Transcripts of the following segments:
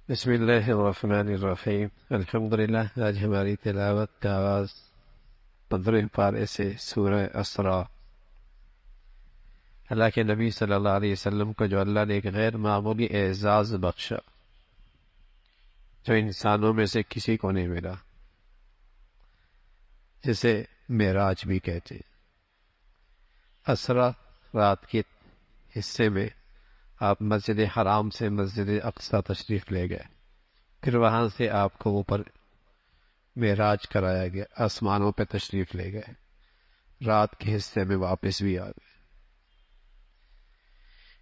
بسم اللہ الرحمن الرحیم۔ الحمدللہ، آج ہماری تلاوت کا آغاز 15 پارے سے سورہ اسراء۔ اللہ کے نبی صلی اللہ علیہ وسلم کو جو اللہ نے ایک غیر معمولی اعزاز بخشا جو انسانوں میں سے کسی کو نہیں ملا، جسے معراج بھی کہتے ہیں۔ اسراء رات کے حصے میں آپ مسجد حرام سے مسجد اقصی تشریف لے گئے، پھر وہاں سے آپ کو اوپر معراج کرایا گیا، آسمانوں پہ تشریف لے گئے، رات کے حصے میں واپس بھی آ گئے۔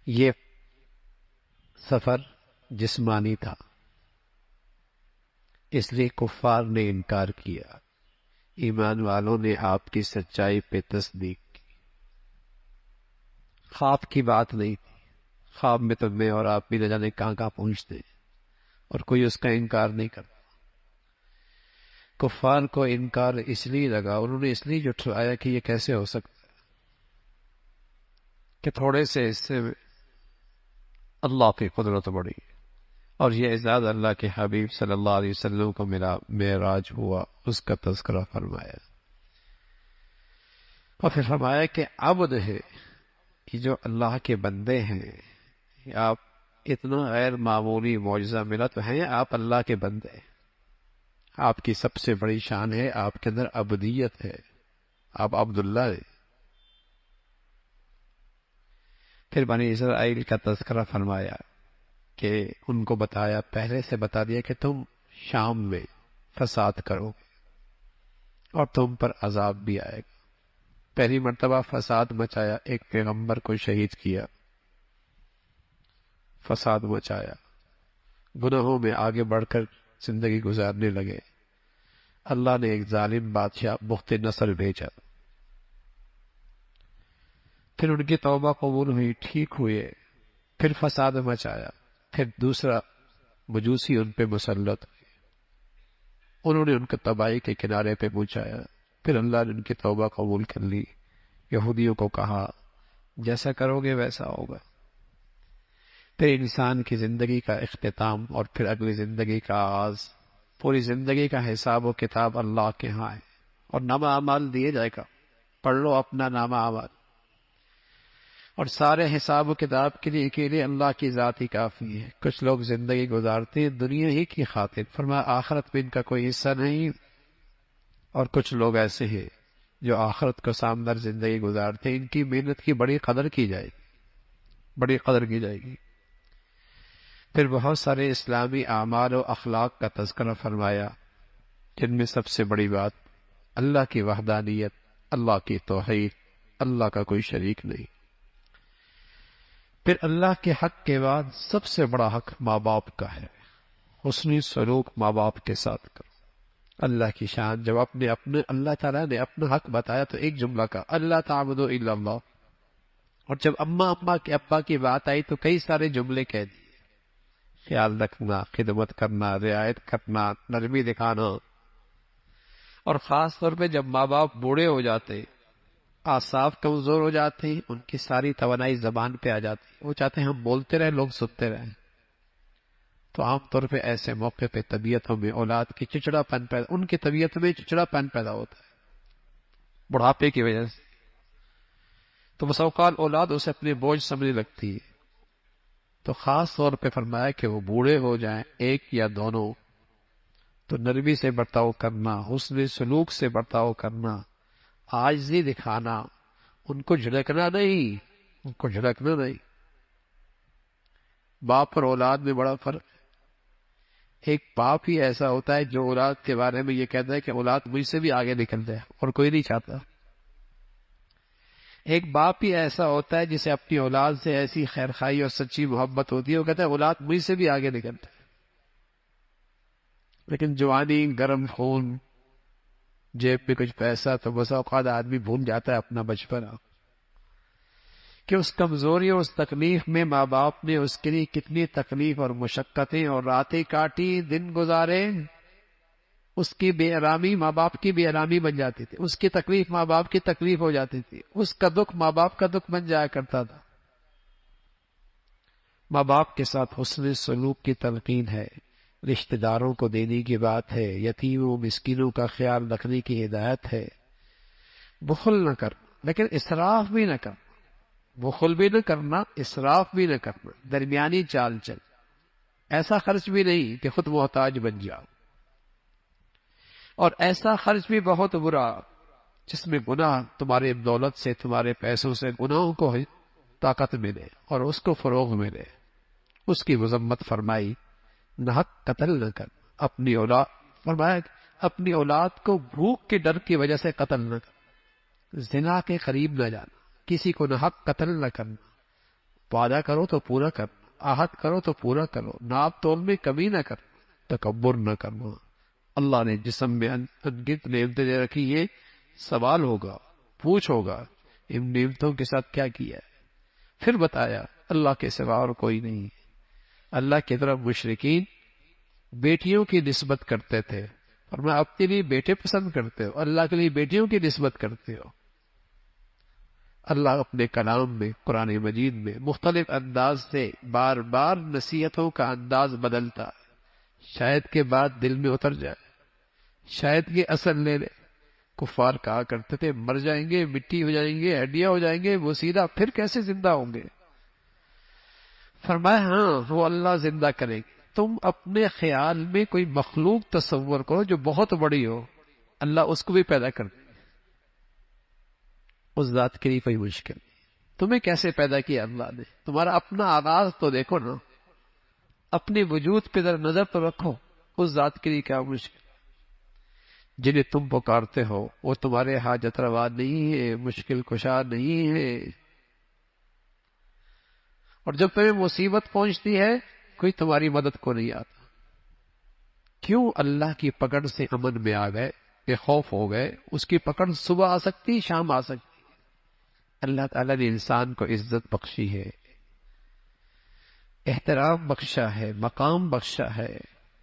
یہ سفر جسمانی تھا، اس لیے کفار نے انکار کیا، ایمان والوں نے آپ کی سچائی پہ تصدیق کی۔ خواب کی بات نہیں تھی، خواب میں تو میں اور آپ بھی نہ جانے کہاں کہاں پہنچتے ہیں، اور کوئی اس کا انکار نہیں کرتا۔ کفار کو انکار اس لیے لگا، انہوں نے اس لیے جھٹلایا کہ یہ کیسے ہو سکتا ہے کہ تھوڑے سے حصے میں اللہ کی قدرت بڑی، اور یہ اعزاز اللہ کے حبیب صلی اللہ علیہ وسلم کو ملا، معراج ہوا، اس کا تذکرہ فرمایا، اور پھر فرمایا کہ عبد ہے کہ جو اللہ کے بندے ہیں، آپ اتنا غیر معمولی معجزہ ملا تو ہیں آپ اللہ کے بندے، آپ کی سب سے بڑی شان ہے، آپ کے اندر عبدیت ہے، آپ عبداللہ ہیں۔ پھر بنی اسرائیل کا تذکرہ فرمایا کہ ان کو بتایا، پہلے سے بتا دیا کہ تم شام میں فساد کرو گے اور تم پر عذاب بھی آئے گا۔ پہلی مرتبہ فساد مچایا، ایک پیغمبر کو شہید کیا، فساد مچایا، گناہوں میں آگے بڑھ کر زندگی گزارنے لگے۔ اللہ نے ایک ظالم بادشاہ بخت نصر بھیجا، پھر ان کی توبہ قبول ہوئی، ٹھیک ہوئے، پھر فساد مچایا، پھر دوسرا مجوسی ان پہ مسلط ہوئے، انہوں نے ان کو تباہی کے کنارے پہ پہنچایا، پھر اللہ نے ان کی توبہ قبول کر لی۔ یہودیوں کو کہا جیسا کرو گے ویسا ہوگا۔ پھر انسان کی زندگی کا اختتام اور پھر اگلی زندگی کا آغاز، پوری زندگی کا حساب و کتاب اللہ کے ہاں ہے، اور نامہ اعمال دیے جائے گا، پڑھ لو اپنا نامہ اعمال، اور سارے حساب و کتاب کے لیے اکیلے اللہ کی ذات ہی کافی ہے۔ کچھ لوگ زندگی گزارتے ہیں دنیا ہی کی خاطر، فرمایا آخرت میں ان کا کوئی حصہ نہیں، اور کچھ لوگ ایسے ہیں جو آخرت کو سامنے زندگی گزارتے ہیں، ان کی محنت کی بڑی قدر کی جائے گی، بڑی قدر کی جائے گی۔ پھر بہت سارے اسلامی اعمال و اخلاق کا تذکرہ فرمایا، جن میں سب سے بڑی بات اللہ کی وحدانیت، اللہ کی توحید، اللہ کا کوئی شریک نہیں۔ پھر اللہ کے حق کے بعد سب سے بڑا حق ماں باپ کا ہے، حسنی سلوک ماں باپ کے ساتھ کرو۔ اللہ کی شان، جب اپنے اللہ تعالیٰ نے اپنا حق بتایا تو ایک جملہ کا اللہ تعبدوا الا اللہ، اور جب ابا کی بات آئی تو کئی سارے جملے کہہ دیے، خیال رکھنا، خدمت کرنا، رعایت کرنا، نرمی دکھانا، اور خاص طور پہ جب ماں باپ بوڑھے ہو جاتے، اعصاب کمزور ہو جاتے ہیں، ان کی ساری توانائی زبان پہ آ جاتی، وہ چاہتے ہیں ہم بولتے رہیں، لوگ سنتے رہیں، تو عام طور پہ ایسے موقع پہ طبیعتوں میں اولاد کی ان کی طبیعت میں چچڑا پن پیدا ہوتا ہے بڑھاپے کی وجہ سے، تو بس اوقات اولاد اسے اپنے بوجھ سمجھنے لگتی ہے۔ تو خاص طور پہ فرمایا کہ وہ بوڑھے ہو جائیں ایک یا دونوں، تو نرمی سے برتاؤ کرنا، حسن سلوک سے برتاؤ کرنا، عاجزی دکھانا، ان کو جھڑکنا نہیں، ان کو جھڑکنا نہیں۔ باپ اور اولاد میں بڑا فرق ہے۔ ایک باپ ہی ایسا ہوتا ہے جو اولاد کے بارے میں یہ کہتا ہے کہ اولاد مجھ سے بھی آگے نکل جائے، اور کوئی نہیں چاہتا۔ ایک باپ ہی ایسا ہوتا ہے جسے اپنی اولاد سے ایسی خیرخواہی اور سچی محبت ہوتی ہے، وہ کہتا ہے اولاد مجھ سے بھی آگے نکل جائے۔ لیکن جوانی، گرم خون، جیب میں کچھ پیسہ، تو بس اوقات آدمی بھول جاتا ہے اپنا بچپنا، کہ اس کمزوری اور اس تکلیف میں ماں باپ نے اس کے لیے کتنی تکلیف اور مشقتیں اور راتیں کاٹی، دن گزارے، اس کی بے آرامی ماں باپ کی بے آرامی بن جاتی تھی، اس کی تکلیف ماں باپ کی تکلیف ہو جاتی تھی، اس کا دکھ ماں باپ کا دکھ بن جایا کرتا تھا۔ ماں باپ کے ساتھ حسن سلوک کی تلقین ہے، رشتہ داروں کو دینے کی بات ہے، یتیموں مسکینوں کا خیال رکھنے کی ہدایت ہے۔ بخل نہ کر، لیکن اسراف بھی نہ کر، بخل بھی نہ کرنا، اسراف بھی نہ کرنا، درمیانی چال چل، ایسا خرچ بھی نہیں کہ خود محتاج بن جاؤ، اور ایسا خرچ بھی بہت برا جس میں گناہ تمہارے دولت سے، تمہارے پیسوں سے گناہوں کو طاقت ملے اور اس کو فروغ ملے۔ اس کی مذمت فرمائی، نہ حق قتل نہ کر، اپنی اولاد فرمایا اپنی اولاد کو بھوک کے ڈر کی وجہ سے قتل نہ کر، زنا کے قریب نہ جانا، کسی کو نہ حق قتل نہ کرنا، وعدہ کرو تو پورا کر، عہد کرو تو پورا کرو، ناپ تول میں کمی نہ کر، تکبر نہ کرنا۔ اللہ نے جسم میں انگنت نعمتیں دے رکھی، یہ سوال ہوگا، پوچھ ہوگا ان نعمتوں کے ساتھ کیا کیا ہے۔ پھر بتایا اللہ کے سوا اور کوئی نہیں۔ اللہ کی طرف مشرکین بیٹیوں کی نسبت کرتے تھے، اور میں اپنے لیے بیٹے پسند کرتے ہو، اللہ کے لیے بیٹیوں کی نسبت کرتے ہو۔ اللہ اپنے کلام میں، قرآن مجید میں مختلف انداز سے بار بار نصیحتوں کا انداز بدلتا، شاید کے بعد دل میں اتر جائے، شاید یہ اثر لے لے۔ کفار کہا کرتے تھے مر جائیں گے، مٹی ہو جائیں گے، ہڈیاں ہو جائیں گے، وہ سیدھا پھر کیسے زندہ ہوں گے؟ فرمایا ہاں وہ اللہ زندہ کرے گی۔ تم اپنے خیال میں کوئی مخلوق تصور کرو جو بہت بڑی ہو، اللہ اس کو بھی پیدا کر دے، اس ذات کے لیے کوئی مشکل نہیں۔ تمہیں کیسے پیدا کیا اللہ نے؟ تمہارا اپنا آغاز تو دیکھو نا، اپنے وجود پہ ذرا نظر تو رکھو، اس ذات کے لیے کیا مشکل۔ جنہیں تم پکارتے ہو وہ تمہارے حاجت روا نہیں ہے، مشکل کشا نہیں ہے، اور جب تمہیں مصیبت پہنچتی ہے کوئی تمہاری مدد کو نہیں آتا۔ کیوں؟ اللہ کی پکڑ سے امن میں آ گئے، بے خوف ہو گئے۔ اس کی پکڑ صبح آ سکتی، شام آ سکتی۔ اللہ تعالیٰ نے انسان کو عزت بخشی ہے، احترام بخشا ہے، مقام بخشا ہے۔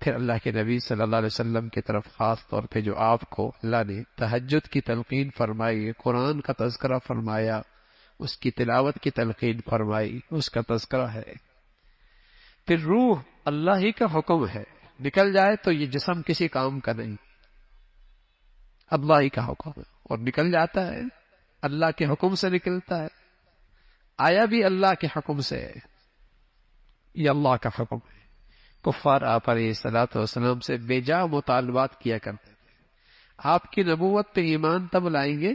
پھر اللہ کے نبی صلی اللہ علیہ وسلم کی طرف خاص طور پہ جو آپ کو اللہ نے تہجد کی تلقین فرمائی، قرآن کا تذکرہ فرمایا، اس کی تلاوت کی تلقین فرمائی، اس کا تذکرہ ہے۔ پھر روح اللہ ہی کا حکم ہے، نکل جائے تو یہ جسم کسی کام کا نہیں، اللہ ہی کا حکم ہے، اور نکل جاتا ہے اللہ کے حکم سے نکلتا ہے، آیا بھی اللہ کے حکم سے ہے، یہ اللہ کا حکم ہے۔ کفار آپ علیہ الصلوۃ والسلام سے بے جا مطالبات کیا کرتے تھے۔ آپ کی نبوت پہ ایمان تب لائیں گے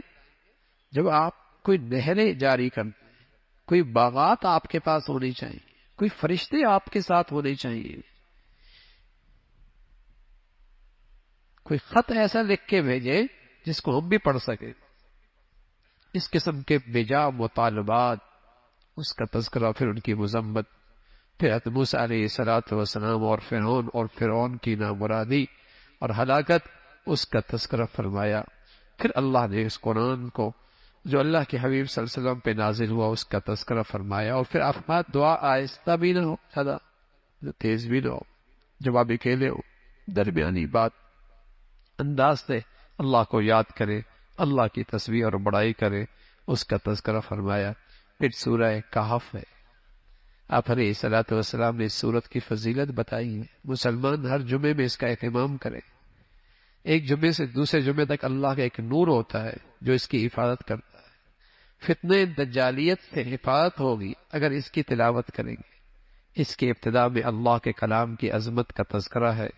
جب آپ کوئی نہریں جاری کرتے ہیں، کوئی باغات آپ کے پاس ہونی چاہیے، کوئی فرشتے آپ کے ساتھ ہونے چاہیے، کوئی خط ایسا لکھ کے بھیجے جس کو ہم بھی پڑھ سکیں۔ اس قسم کے بے جا مطالبات، اس کا تذکرہ، پھر ان کی مذمت، پھر حضرت موسیٰ علیہ السلام اور فرعون کی نامرادی اور ہلاکت، اس کا تذکرہ فرمایا۔ پھر اللہ نے اس قرآن کو جو اللہ کے حبیب صلی اللہ علیہ وسلم پہ نازل ہوا اس کا تذکرہ فرمایا، اور پھر آپ دعا آہستہ بھی نہ ہو، زیادہ تیز بھی نہ ہو، جب آپ اکیلے ہو درمیانی بات انداز سے اللہ کو یاد کرے، اللہ کی تسبیح اور بڑائی کرے، اس کا تذکرہ فرمایا۔ پھر سورہ کہف ہے، آپ علیہ الصلوۃ والسلام نے اس سورت کی فضیلت بتائی ہے۔ مسلمان ہر جمعے میں اس کا اہتمام کرے، ایک جمعے سے دوسرے جمعے تک اللہ کا ایک نور ہوتا ہے جو اس کی حفاظت کرتا ہے۔ فتنہ دجالیت سے حفاظت ہوگی اگر اس کی تلاوت کریں گے۔ اس کی ابتدا میں اللہ کے کلام کی عظمت کا تذکرہ ہے،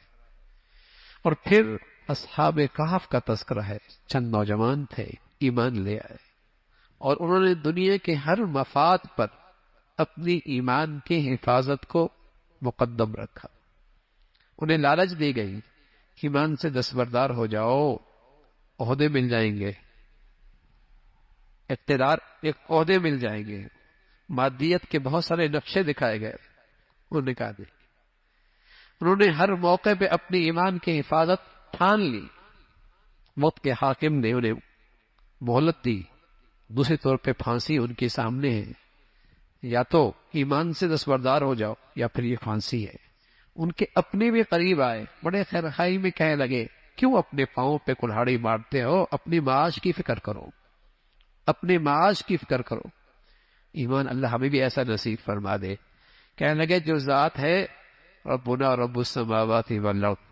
اور پھر اصحاب کہف کا تذکرہ ہے۔ چند نوجوان تھے، ایمان لے آئے، اور انہوں نے دنیا کے ہر مفاد پر اپنی ایمان کی حفاظت کو مقدم رکھا۔ انہیں لالچ دی گئی، ایمان سے دستبردار ہو جاؤ، عہدے مل جائیں گے، اقتدار، ایک عہدے مل جائیں گے، مادیت کے بہت سارے نقشے دکھائے گئے، انہوں نے کہا نہیں۔ انہوں نے ہر موقع پہ اپنی ایمان کی حفاظت ٹھان لی۔ وقت کے حاکم نے انہیں مہلت دی، دوسرے طور پہ پھانسی ان کے سامنے ہے، یا تو ایمان سے دستبردار ہو جاؤ یا پھر یہ پھانسی ہے۔ ان کے اپنے بھی قریب آئے، بڑے خیرخائی میں کہنے لگے کیوں اپنے پاؤں پہ کلہاڑی مارتے ہو، اپنی معاش کی فکر کرو، اپنے معاش کی فکر کرو۔ ایمان اللہ ہمیں بھی ایسا نصیب فرما دے۔ کہنے لگے جو ذات ہے ربنا رب السماوات والارض،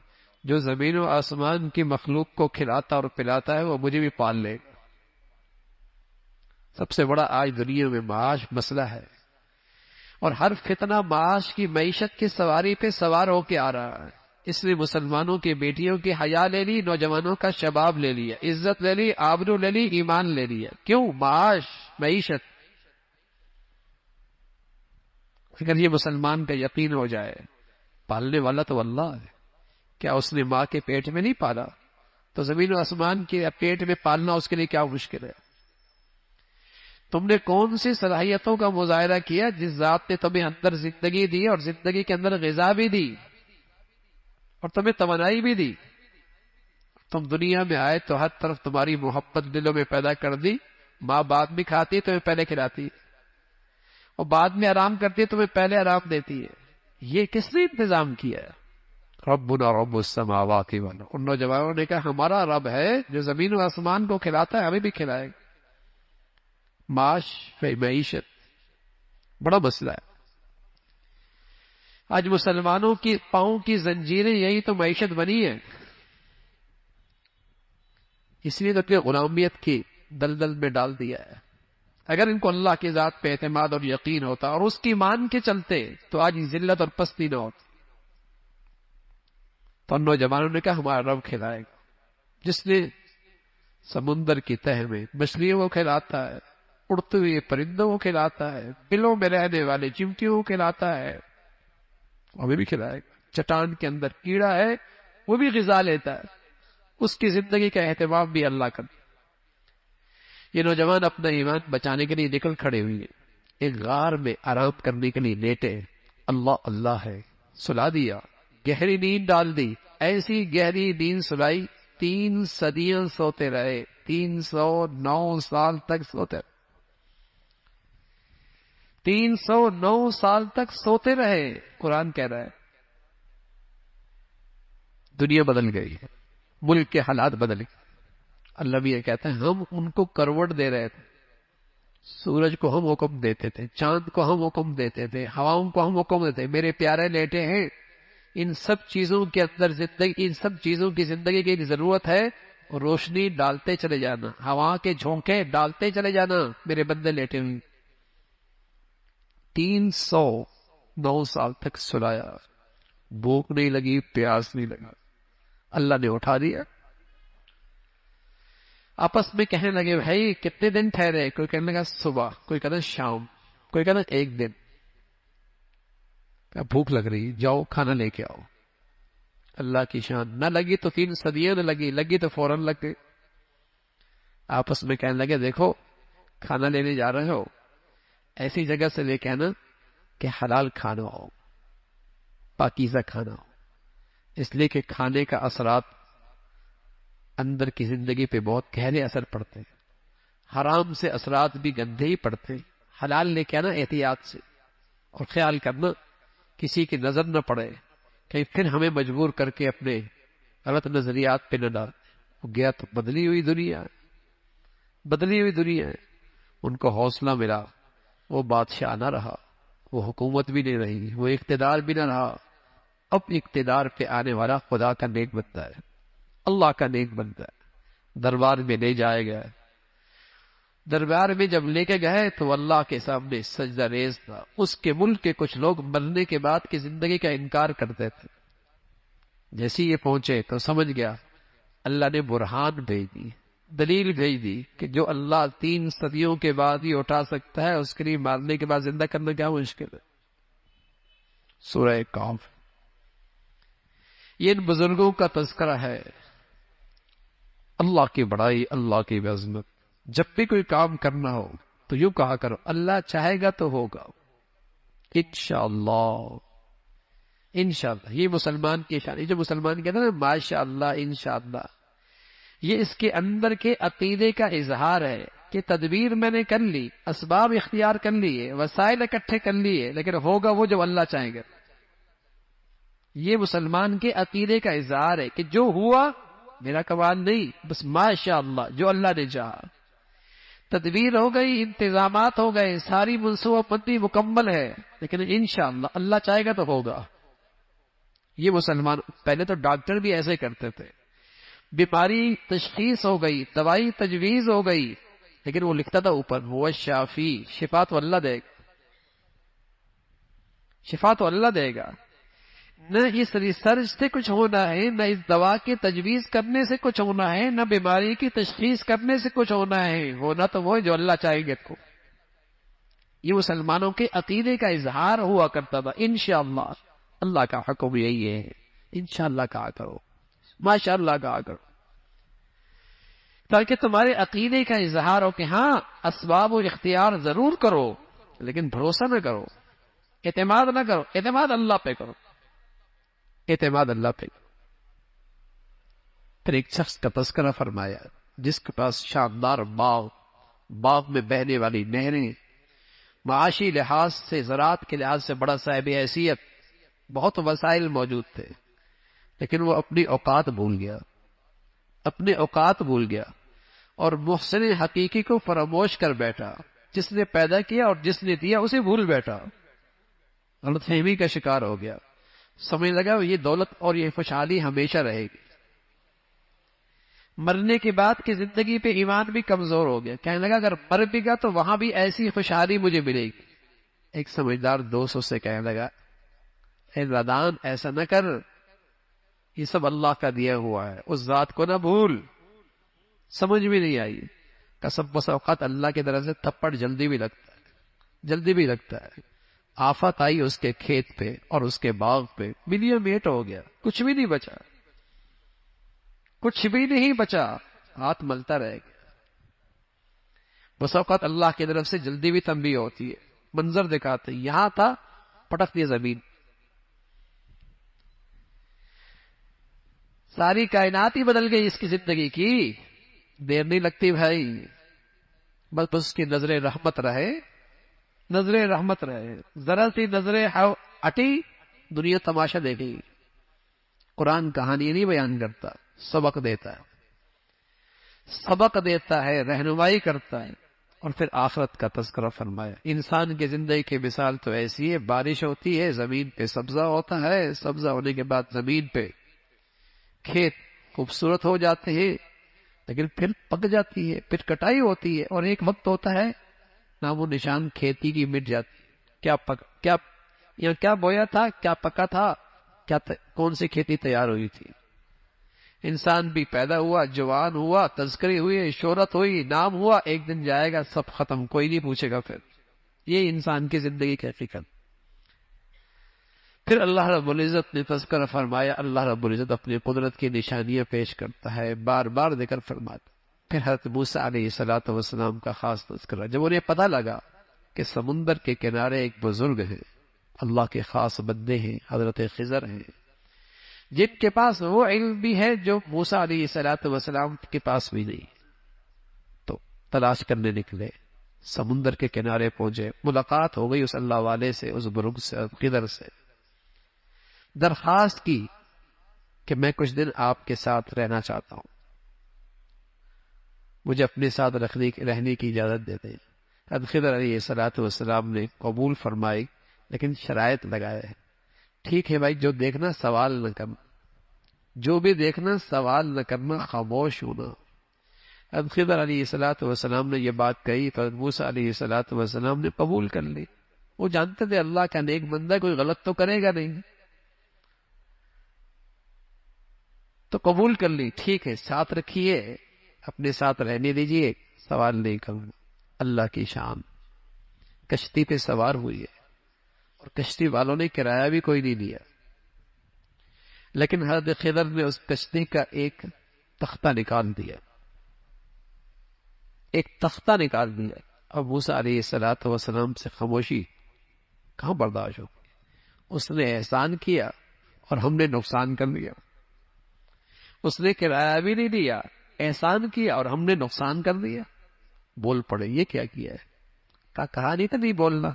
جو زمین و آسمان کی مخلوق کو کھلاتا اور پلاتا ہے وہ مجھے بھی پال لے گا۔ سب سے بڑا آج دنیا میں معاش مسئلہ ہے، اور ہر فتنہ معاش کی معیشت کی سواری پہ سوار ہو کے آ رہا ہے۔ اس نے مسلمانوں کی بیٹیوں کی حیا لے لی، نوجوانوں کا شباب لے لیا، عزت لے لی، آبرو لے لی، ایمان لے لیا۔ کیوں؟ معاش، معیشت۔ اگر یہ مسلمان کا یقین ہو جائے پالنے والا تو اللہ ہے، کیا اس نے ماں کے پیٹ میں نہیں پالا؟ تو زمین و آسمان کے پیٹ میں پالنا اس کے لیے کیا مشکل ہے؟ تم نے کون سی صلاحیتوں کا مظاہرہ کیا جس ذات نے تمہیں اندر زندگی دی اور زندگی کے اندر غذا بھی دی اور تمہیں توانائی بھی دی؟ تم دنیا میں آئے تو ہر طرف تمہاری محبت دلوں میں پیدا کر دی۔ ماں بعد میں کھاتی ہے، تمہیں پہلے کھلاتی ہے، اور بعد میں آرام کرتی ہے، تمہیں پہلے آرام دیتی ہے۔ یہ کس نے انتظام کیا ہے؟ ربنا رب السماوات والارض۔ ان نوجوانوں نے کہا ہمارا رب ہے جو زمین و آسمان کو کھلاتا ہے، ہمیں بھی کھلائے گا۔ معاش، معیشت بڑا مسئلہ ہے۔ آج مسلمانوں کی پاؤں کی زنجیریں یہی تو معیشت بنی ہے، اس لیے تو کہ غلامیت کی دلدل میں ڈال دیا ہے۔ اگر ان کو اللہ کی ذات پہ اعتماد اور یقین ہوتا اور اس کی مان کے چلتے تو آج ذلت اور پستی نہ ہوتی۔ تو ان نوجوانوں نے کہا ہمارا رب کھلائے گا، جس نے سمندر کی تہ میں مچھلیوں کو کھلاتا ہے، اڑتے ہوئے پرندوں کو کھلاتا ہے، بلوں میں رہنے والے چمٹیوں کو کھلاتا ہے، ہمیں بھی کھلائے گا۔ چٹان کے اندر کیڑا ہے وہ بھی غذا لیتا ہے، اس کی زندگی کا اہتمام بھی اللہ کرتا۔ یہ نوجوان اپنا ایمان بچانے کے لیے نکل کھڑے ہوئے، ایک غار میں آرام کرنے کے لیے لیٹے، اللہ اللہ ہے، سلا دیا، گہری نیند ڈال دی۔ ایسی گہری نیند سلائی 3 صدیاں سوتے رہے، 309 سال تک سوتے رہے، 309 سال تک سوتے رہے۔ قرآن کہہ رہا ہے دنیا بدل گئی ہے، ملک کے حالات بدل گئے۔ اللہ بھی یہ کہتا ہے ہم ان کو کروٹ دے رہے تھے، سورج کو ہم حکم دیتے تھے، چاند کو ہم حکم دیتے تھے، ہواؤں کو ہم حکم دیتے، میرے پیارے لیٹے ہیں۔ ان سب چیزوں کے اندر زندگی، ان سب چیزوں کی زندگی کی ضرورت ہے، روشنی ڈالتے چلے جانا، ہوا کے جھونکے ڈالتے چلے جانا، میرے بندے لیٹے ہوئے۔ 309 سال تک سلایا، بھوک نہیں لگی، پیاس نہیں لگا، اللہ نے اٹھا دیا۔ آپس میں کہنے لگے بھائی کتنے دن ٹھہرے؟ کوئی کہنے لگا صبح، کوئی کہنا شام، کوئی کہنا 1 دن۔ بھوک لگ رہی، جاؤ کھانا لے کے آؤ۔ اللہ کی شان، نہ لگی تو 3 صدیاں، نہ لگی، لگی تو فوراً لگ گئی۔ آپس میں کہنے لگے دیکھو کھانا لینے جا رہے ہو، ایسی جگہ سے لے کے آنا کہ حلال کھانا ہو، پاکیزہ کھانا ہو، اس لیے کہ کھانے کا اثرات اندر کی زندگی پہ بہت گہرے اثر پڑتے ہیں۔ حرام سے اثرات بھی گندے ہی پڑتے ہیں۔ حلال لے کے آنا احتیاط سے، اور خیال کرنا کسی کی نظر نہ پڑے، کہیں پھر ہمیں مجبور کر کے اپنے غلط نظریات پہ نہ ڈال۔ وہ گیا تو بدلی ہوئی دنیا ہے، بدلی ہوئی دنیا ہے۔ ان کو حوصلہ ملا، وہ بادشاہ نہ رہا، وہ حکومت بھی نہیں رہی، وہ اقتدار بھی نہ رہا۔ اب اقتدار پہ آنے والا خدا کا نیک بنتا ہے، اللہ کا نیک بنتا ہے۔ دربار میں لے جائے گا، دربار میں جب لے کے گئے تو اللہ کے سامنے سجدہ ریز تھا۔ اس کے ملک کے کچھ لوگ مرنے کے بعد کی زندگی کا انکار کرتے تھے۔ جیسے یہ پہنچے تو سمجھ گیا اللہ نے برہان بھیج دی، دلیل بھیج دی کہ جو اللہ 3 صدیوں کے بعد ہی اٹھا سکتا ہے، اس کے لیے مارنے کے بعد زندہ کرنا کیا مشکل ہے۔ سورہ کہف، یہ ان بزرگوں کا تذکرہ ہے۔ اللہ کی بڑائی، اللہ کی عظمت۔ جب بھی کوئی کام کرنا ہو تو یوں کہا کرو اللہ چاہے گا تو ہوگا، انشاءاللہ، انشاءاللہ۔ یہ مسلمان کی شان، یہ جو مسلمان کہتا ہے نا ماشاء اللہ، انشاءاللہ، یہ اس کے اندر کے عقیدے کا اظہار ہے کہ تدبیر میں نے کر لی، اسباب اختیار کر لیے، وسائل اکٹھے کر لیے، لیکن ہوگا وہ جو اللہ چاہے گا۔ یہ مسلمان کے عقیدے کا اظہار ہے کہ جو ہوا میرا کمال نہیں، بس ماشاء اللہ، جو اللہ نے چاہا۔ تدبیر ہو گئی، انتظامات ہو گئے، ساری منصوبہ بندی مکمل ہے، لیکن انشاءاللہ اللہ چاہے گا تو ہوگا۔ یہ مسلمان پہلے تو ڈاکٹر بھی ایسے کرتے تھے، بیماری تشخیص ہو گئی، دوائی تجویز ہو گئی، لیکن وہ لکھتا تھا اوپر وہ شافی، شفا تو اللہ دے گا، شفا تو اللہ دے گا۔ نہ اس ریسرچ سے کچھ ہونا ہے، نہ اس دوا کی تجویز کرنے سے کچھ ہونا ہے، نہ بیماری کی تشخیص کرنے سے کچھ ہونا ہے، ہونا تو وہ جو اللہ چاہیں گے کو۔ یہ مسلمانوں کے عقیدے کا اظہار ہوا کرتا تھا۔ انشاءاللہ اللہ کا حکم یہی ہے، انشاءاللہ کہا کرو، ماشاءاللہ کہا کرو، تاکہ تمہارے عقیدے کا اظہار ہو کہ ہاں اسباب و اختیار ضرور کرو، لیکن بھروسہ نہ کرو، اعتماد نہ کرو، اعتماد اللہ پہ کرو، اعتماد اللہ پہ کرو۔ پھر ایک شخص کا تذکرہ فرمایا جس کے پاس شاندار باغ، باغ میں بہنے والی نہریں، معاشی لحاظ سے، زراعت کے لحاظ سے بڑا صاحب حیثیت، بہت وسائل موجود تھے، لیکن وہ اپنی اوقات بھول گیا، اپنے اوقات بھول گیا، اور محسن حقیقی کو فراموش کر بیٹھا۔ جس نے پیدا کیا اور جس نے دیا اسے بھول بیٹھا، غلط فہمی کا شکار ہو گیا، سمجھ لگا یہ دولت اور یہ خوشحالی ہمیشہ رہے گی۔ مرنے کے بعد کی زندگی پہ ایمان بھی کمزور ہو گیا، کہنے لگا اگر مر بھی گا تو وہاں بھی ایسی خوشحالی مجھے ملے گی۔ ایک سمجھدار دوست اس سے کہنے لگا اے نادان ایسا نہ کر، یہ سب اللہ کا دیا ہوا ہے، اس ذات کو نہ بھول۔ سمجھ بھی نہیں آئی، قسم بس اوقات اللہ کی طرف سے تھپڑ جلدی بھی لگتا ہے، جلدی بھی لگتا ہے۔ آفت آئی اس کے کھیت پہ اور اس کے باغ پہ، ملیا میٹ ہو گیا، کچھ بھی نہیں بچا، کچھ بھی نہیں بچا، ہاتھ ملتا رہ گیا۔ بس اوقات اللہ کی طرف سے جلدی بھی تنبیہ ہوتی ہے، منظر دکھاتے یہاں تھا، پٹک دیا زمین۔ ساری کائنات ہی بدل گئی اس کی زندگی کی، دیر نہیں لگتی بھائی، بس اس کی نظر رحمت رہے، نظر رحمت رہے، ذرا سی نظر ہٹی دنیا تماشا دیکھی۔ قرآن کہانی نہیں بیان کرتا، سبق دیتا ہے، سبق دیتا ہے، رہنمائی کرتا ہے، اور پھر آخرت کا تذکرہ فرمایا۔ انسان کی زندگی کی مثال تو ایسی ہے، بارش ہوتی ہے زمین پہ سبزہ ہوتا ہے، سبزہ ہونے کے بعد زمین پہ کھیت خوبصورت ہو جاتے ہیں، لیکن پھر پک جاتی ہے، پھر کٹائی ہوتی ہے، اور ایک وقت ہوتا ہے نام و نشان کھیتی کی مٹ جاتی ہے۔ کیا بویا تھا، کیا پکا تھا، کون سی کھیتی تیار ہوئی تھی۔ انسان بھی پیدا ہوا، جوان ہوا، تذکری ہوئی، شہرت ہوئی، نام ہوا، ایک دن جائے گا، سب ختم، کوئی نہیں پوچھے گا۔ پھر یہ انسان کی زندگی کی حقیقت۔ پھر اللہ رب العزت نے تذکرہ فرمایا، اللہ رب العزت اپنی قدرت کی نشانیاں پیش کرتا ہے، بار بار ذکر فرماتا۔ پھر حضرت موسیٰ علیہ السلام کا خاص تذکرہ، جب انہیں پتہ لگا کہ سمندر کے کنارے ایک بزرگ ہیں، اللہ کے خاص بندے ہیں، حضرت خضر ہیں، جن کے پاس وہ علم بھی ہے جو موسیٰ علیہ السلام کے پاس بھی نہیں، تو تلاش کرنے نکلے، سمندر کے کنارے پہنچے، ملاقات ہو گئی اس اللہ والے سے، اس بزرگ سے، خضر سے، درخواست کی کہ میں کچھ دن آپ کے ساتھ رہنا چاہتا ہوں، مجھے اپنے ساتھ رہنے کی اجازت دے دیں۔ حضرت خضر علیہ السلام نے قبول فرمائی، لیکن شرائط لگائے ہیں، ٹھیک ہے بھائی، جو دیکھنا سوال نہ کرنا، جو بھی دیکھنا سوال نہ کرنا، خاموش ہونا۔ حضرت خضر علیہ السلام نے یہ بات کہی تو حضرت موسیٰ علیہ السلام نے قبول کر لی۔ وہ جانتے تھے اللہ کا نیک بندہ کوئی غلط تو کرے گا نہیں، تو قبول کر لی، ٹھیک ہے ساتھ رکھیے، اپنے ساتھ رہنے دیجیے، سوال نہیں کروں۔ اللہ کی شان، کشتی پہ سوار ہوئی ہے، اور کشتی والوں نے کرایہ بھی کوئی نہیں دیا، لیکن حضرت خضر نے اس کشتی کا ایک تختہ نکال دیا، ایک تختہ نکال دیا۔ اب موسیٰ علیہ السلام سے خاموشی کہاں برداشت ہو، اس نے احسان کیا اور ہم نے نقصان کر لیا، اس نے کرایہ بھی نہیں دیا، احسان کیا اور ہم نے نقصان کر دیا۔ بول پڑے یہ کیا کیا ہے، کہا نہیں تھا نہیں بولنا،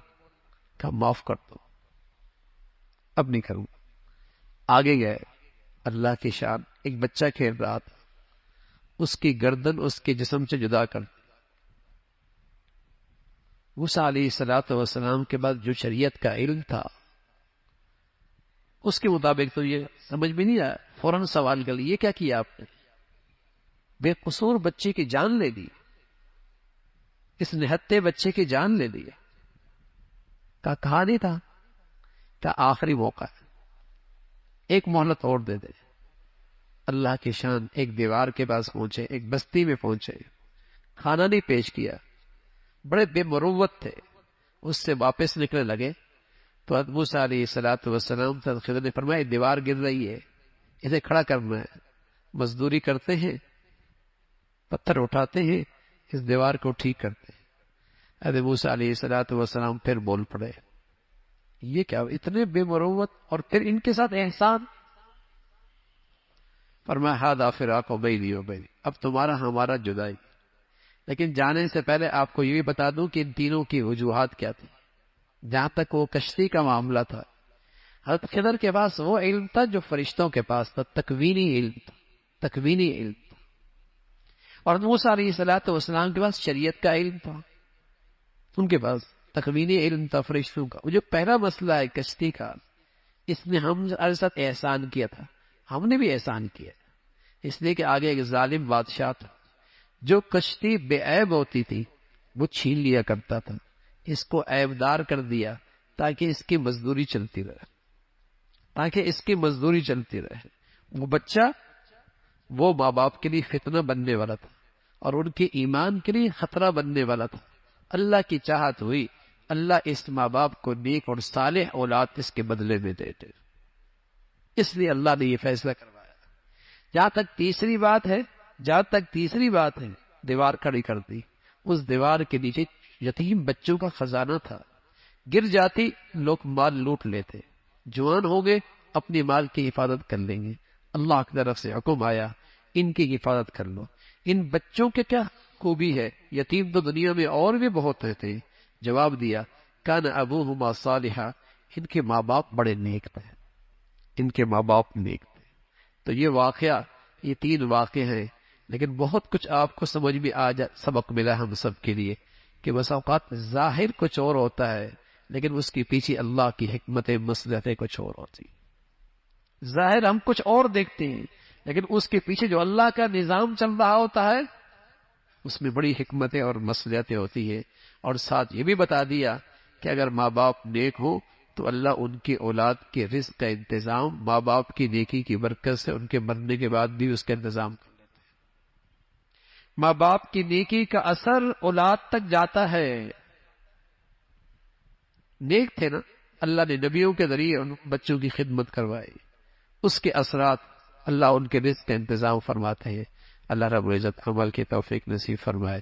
کہا معاف کر دو، اب نہیں کروں۔ آگے گئے، اللہ کی شان، ایک بچہ کھیل رہا تھا، اس کی گردن اس کے جسم سے جدا کر دی۔ موسیٰ علیہ السلام کے بعد جو شریعت کا علم تھا، اس کے مطابق تو یہ سمجھ میں نہیں آیا، فوراً سوال کر لیا یہ کیا کیا آپ نے؟ بے قصور بچے کی جان لے دی، اس نہتے بچے کی جان لے دی. کہا نہیں تھا کہ آخری موقع ہے، ایک مہلت اور دے دے. اللہ کی شان، ایک دیوار کے پاس پہنچے، ایک بستی میں پہنچے، کھانا نہیں پیش کیا، بڑے بے مروت تھے. اس سے واپس نکلنے لگے تو حضرت موسیٰ علیہ السلام سے خضر نے فرمایا دیوار گر رہی ہے، اسے کھڑا کرنا ہے. مزدوری کرتے ہیں، پتھر اٹھاتے ہیں، اس دیوار کو ٹھیک کرتے ہیں. حضرت موسیٰ علیہ السلام پھر بول پڑے، یہ کیا اتنے بے مروت، اور پھر ان کے ساتھ احسان. فرمایا ھذا فراق بینی و بینک، اب تمہارا ہمارا جدائی. لیکن جانے سے پہلے آپ کو یہ بھی بتا دوں کہ ان تینوں کی وجوہات کیا تھی. جہاں تک وہ کشتی کا معاملہ تھا، حضرت خضر کے پاس وہ علم تھا جو فرشتوں کے پاس تھا، تکوینی علم تھا، تکوینی علم تھا. اور حضرت موسیٰ علیہ السلام کے پاس شریعت کا علم تھا، ان کے پاس تکوینی علم تھا فرشتوں کا. وہ جو پہلا مسئلہ ہے کشتی کا، اس میں ہم ساتھ احسان کیا تھا، ہم نے بھی احسان کیا، اس لیے کہ آگے ایک ظالم بادشاہ تھا جو کشتی بے عیب ہوتی تھی وہ چھین لیا کرتا تھا. اس کو عیبدار کر دیا تاکہ اس کی مزدوری چلتی رہے، تاکہ اس کی مزدوری چلتی رہے. وہ بچہ وہ ماں باپ کے لیے فتنہ بننے والا تھا اور ان کے ایمان کے لیے خطرہ بننے والا تھا. اللہ کی چاہت ہوئی اللہ اس ماں باپ کو نیک اور صالح اولاد اس کے بدلے میں دے دے، اس لیے اللہ نے یہ فیصلہ کروایا. جہاں تک تیسری بات ہے دیوار کھڑی کر دی. اس دیوار کے نیچے یتیم بچوں کا خزانہ تھا، گر جاتی لوگ مال لوٹ لیتے. جوان ہو گئے اپنے مال کی حفاظت کر لیں گے، اللہ کی طرف سے حکم آیا ان کی حفاظت کر لو. ان بچوں کے کیا خوبی ہے؟ یتیم تو دنیا میں اور بھی بہت رہتے ہیں. جواب دیا کان ابوہما صالحا، ان کے ماں باپ بڑے نیک تھے، ان کے ماں باپ نیک تھے. تو یہ واقعہ، یہ 3 واقعے ہیں، لیکن بہت کچھ آپ کو سمجھ میں سبق ملا ہم سب کے لیے کہ بس اوقات ظاہر کچھ اور ہوتا ہے لیکن اس کے پیچھے اللہ کی حکمت مصلحتیں کچھ اور ہوتی. ظاہر ہم کچھ اور دیکھتے ہیں لیکن اس کے پیچھے جو اللہ کا نظام چل رہا ہوتا ہے اس میں بڑی حکمتیں اور مصلحتیں ہوتی ہیں. اور ساتھ یہ بھی بتا دیا کہ اگر ماں باپ نیک ہو تو اللہ ان کی اولاد کے رزق کا انتظام ماں باپ کی نیکی کی برکت سے ان کے مرنے کے بعد بھی اس کا انتظام کر لیتے ہیں. ماں باپ کی نیکی کا اثر اولاد تک جاتا ہے. نیک تھے نا، اللہ نے نبیوں کے ذریعے ان بچوں کی خدمت کروائی، اس کے اثرات اللہ ان کے رزق کا انتظام فرماتے ہیں. اللہ رب العزت عمل کی توفیق نصیب فرمائے.